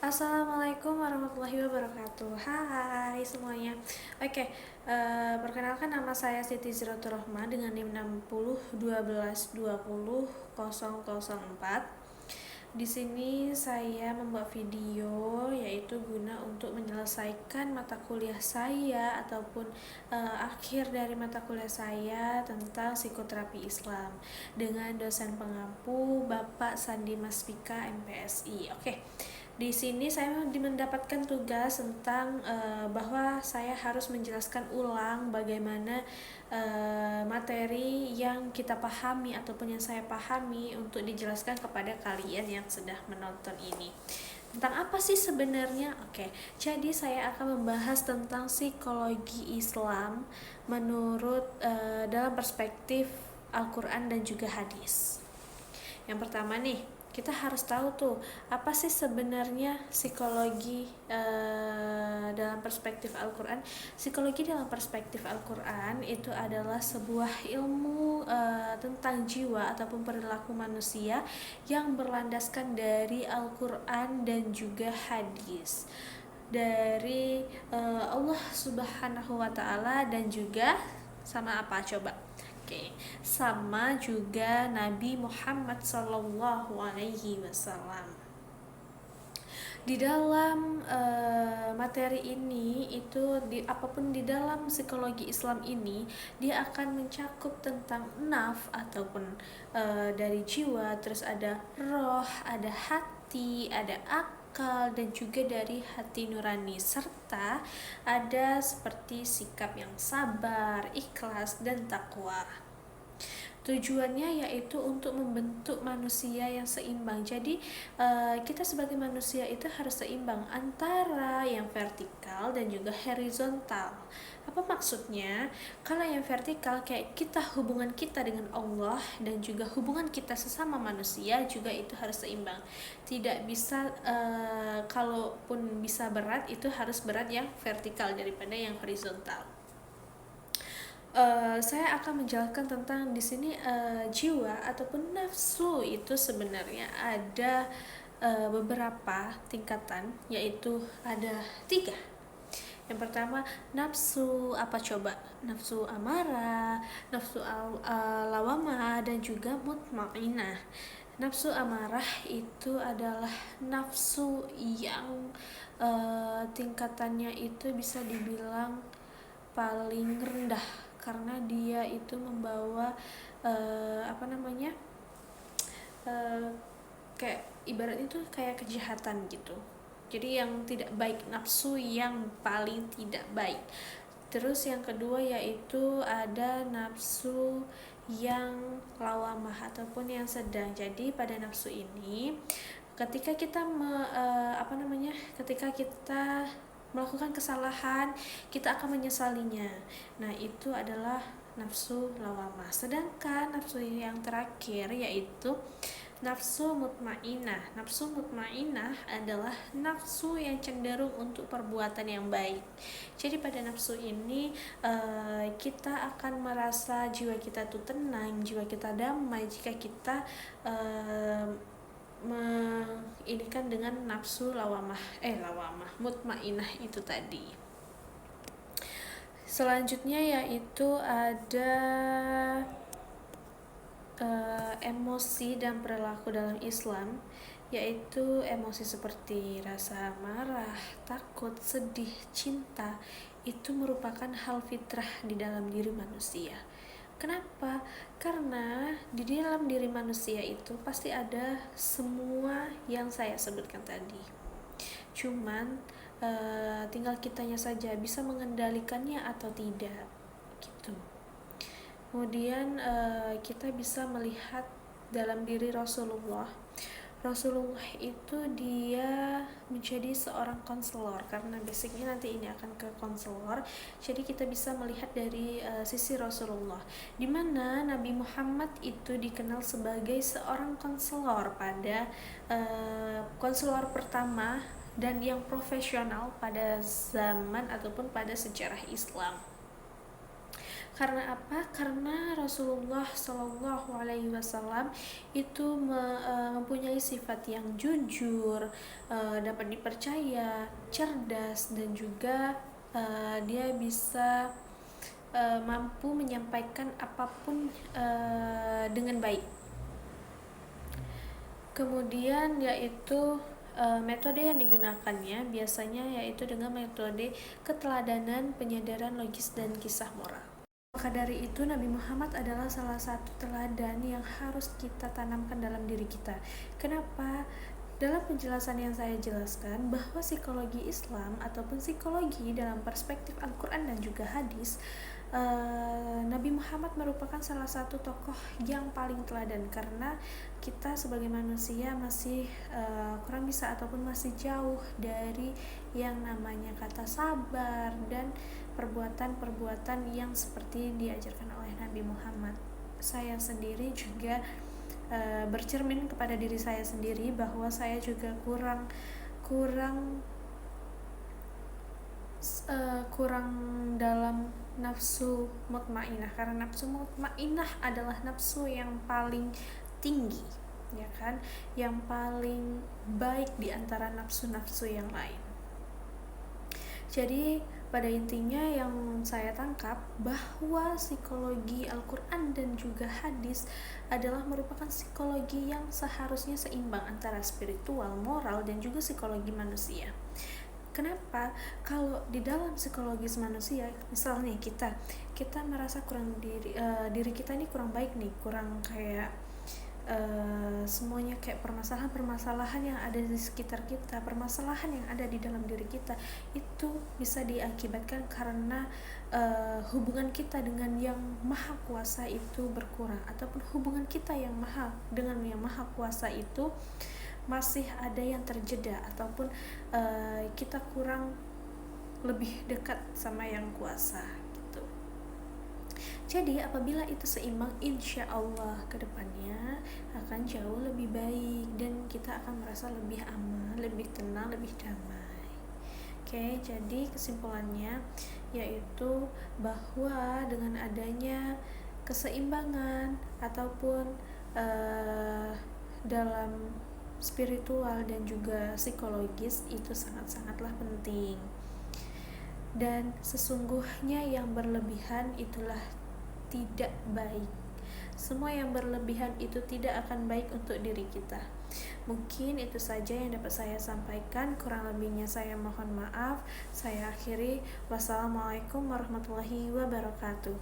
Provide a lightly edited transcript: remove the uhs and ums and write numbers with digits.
Assalamualaikum warahmatullahi wabarakatuh. Hai semuanya. Oke, perkenalkan nama saya Siti Ziratul Rahma dengan NIM 6012202004. Di sini saya membuat video yaitu guna untuk menyelesaikan mata kuliah saya ataupun akhir dari mata kuliah saya tentang psikoterapi Islam dengan dosen pengampu Bapak Sandi Maspika MPSI. Oke. Di sini saya mendapatkan tugas tentang bahwa saya harus menjelaskan ulang bagaimana materi yang kita pahami ataupun yang saya pahami untuk dijelaskan kepada kalian yang sedang menonton ini. Tentang apa sih sebenarnya? Oke, jadi saya akan membahas tentang psikologi Islam menurut dalam perspektif Al-Quran dan juga hadis. Yang pertama nih, kita harus tahu tuh apa sih sebenarnya psikologi dalam perspektif Al-Quran. Psikologi dalam perspektif Al-Quran itu adalah sebuah ilmu tentang jiwa ataupun perilaku manusia yang berlandaskan dari Al-Quran dan juga hadis dari Allah Subhanahu wa Ta'ala dan juga sama apa coba? Oke, sama juga Nabi Muhammad Sallallahu Alaihi Wasallam. Di dalam materi ini itu apapun di dalam psikologi Islam ini dia akan mencakup tentang naf ataupun dari jiwa, terus ada roh, ada hati, ada akal dan juga dari hati nurani serta ada seperti sikap yang sabar, ikhlas dan takwa. Tujuannya yaitu untuk membentuk manusia yang seimbang. Jadi kita sebagai manusia itu harus seimbang antara yang vertikal dan juga horizontal. Apa maksudnya? Kalau yang vertikal kayak hubungan kita dengan Allah dan juga hubungan kita sesama manusia juga itu harus seimbang. Tidak bisa kalaupun bisa berat itu harus berat yang vertikal daripada yang horizontal. Saya akan menjelaskan tentang di sini jiwa ataupun nafsu itu sebenarnya ada beberapa tingkatan, yaitu ada 3. Yang pertama nafsu apa coba? Nafsu amarah, nafsu lawamah dan juga mutmainah. Nafsu amarah itu adalah nafsu yang tingkatannya itu bisa dibilang paling rendah karena dia itu membawa kayak ibaratnya itu kayak kejahatan gitu. Jadi yang tidak baik, nafsu yang paling tidak baik. Terus yang kedua yaitu ada nafsu yang lawamah ataupun yang sedang. Jadi pada nafsu ini ketika kita ketika kita melakukan kesalahan, kita akan menyesalinya. Nah, itu adalah nafsu lawamah. Sedangkan nafsu yang terakhir yaitu nafsu mutmainah. Nafsu mutmainah adalah nafsu yang cenderung untuk perbuatan yang baik. Jadi pada nafsu ini kita akan merasa jiwa kita tuh tenang, jiwa kita damai jika kita menginikan dengan nafsu lawamah mutmainah itu tadi. Selanjutnya yaitu ada emosi dan perilaku dalam Islam, yaitu emosi seperti rasa marah, takut, sedih, cinta itu merupakan hal fitrah di dalam diri manusia. Kenapa? Karena di dalam diri manusia itu pasti ada semua yang saya sebutkan tadi. Cuman tinggal kitanya saja bisa mengendalikannya atau tidak gitu. Kemudian kita bisa melihat dalam diri Rasulullah itu dia menjadi seorang konselor, karena basicnya nanti ini akan ke konselor. Jadi kita bisa melihat dari sisi Rasulullah, di mana Nabi Muhammad itu dikenal sebagai seorang konselor pada konselor pertama dan yang profesional pada zaman ataupun pada sejarah Islam. Karena apa? Karena Rasulullah Shallallahu Alaihi Wasallam itu mempunyai sifat yang jujur, dapat dipercaya, cerdas, dan juga dia bisa mampu menyampaikan apapun dengan baik. Kemudian yaitu metode yang digunakannya biasanya yaitu dengan metode keteladanan, penyadaran logis, dan kisah moral. Maka dari itu Nabi Muhammad adalah salah satu teladan yang harus kita tanamkan dalam diri kita. Kenapa? Dalam penjelasan yang saya jelaskan bahwa psikologi Islam ataupun psikologi dalam perspektif Al-Quran dan juga hadis, Nabi Muhammad merupakan salah satu tokoh yang paling teladan, karena kita sebagai manusia masih kurang bisa ataupun masih jauh dari yang namanya kata sabar dan perbuatan-perbuatan yang seperti diajarkan oleh Nabi Muhammad. Saya sendiri juga bercermin kepada diri saya sendiri bahwa saya juga kurang dalam nafsu mutmainah, karena nafsu mutmainah adalah nafsu yang paling tinggi, ya kan, yang paling baik di antara nafsu-nafsu yang lain. Jadi pada intinya yang saya tangkap bahwa psikologi Al-Quran dan juga hadis adalah merupakan psikologi yang seharusnya seimbang antara spiritual, moral, dan juga psikologi manusia. Kenapa? Kalau di dalam psikologis manusia, misalnya kita merasa kurang diri kita ini kurang baik nih, kurang kayak semuanya kayak permasalahan yang ada di sekitar kita, permasalahan yang ada di dalam diri kita itu bisa diakibatkan karena hubungan kita dengan yang maha kuasa itu berkurang, ataupun hubungan kita dengan yang maha kuasa itu masih ada yang terjeda, ataupun kita kurang lebih dekat sama yang kuasa gitu. Jadi apabila itu seimbang, insya Allah kedepannya akan jauh lebih baik dan kita akan merasa lebih aman, lebih tenang, lebih damai. Oke, jadi kesimpulannya yaitu bahwa dengan adanya keseimbangan ataupun dalam spiritual dan juga psikologis itu sangat-sangatlah penting. Dan sesungguhnya yang berlebihan itulah tidak baik. Semua yang berlebihan itu tidak akan baik untuk diri kita. Mungkin itu saja yang dapat saya sampaikan, kurang lebihnya saya mohon maaf. Saya akhiri. Wassalamualaikum warahmatullahi wabarakatuh.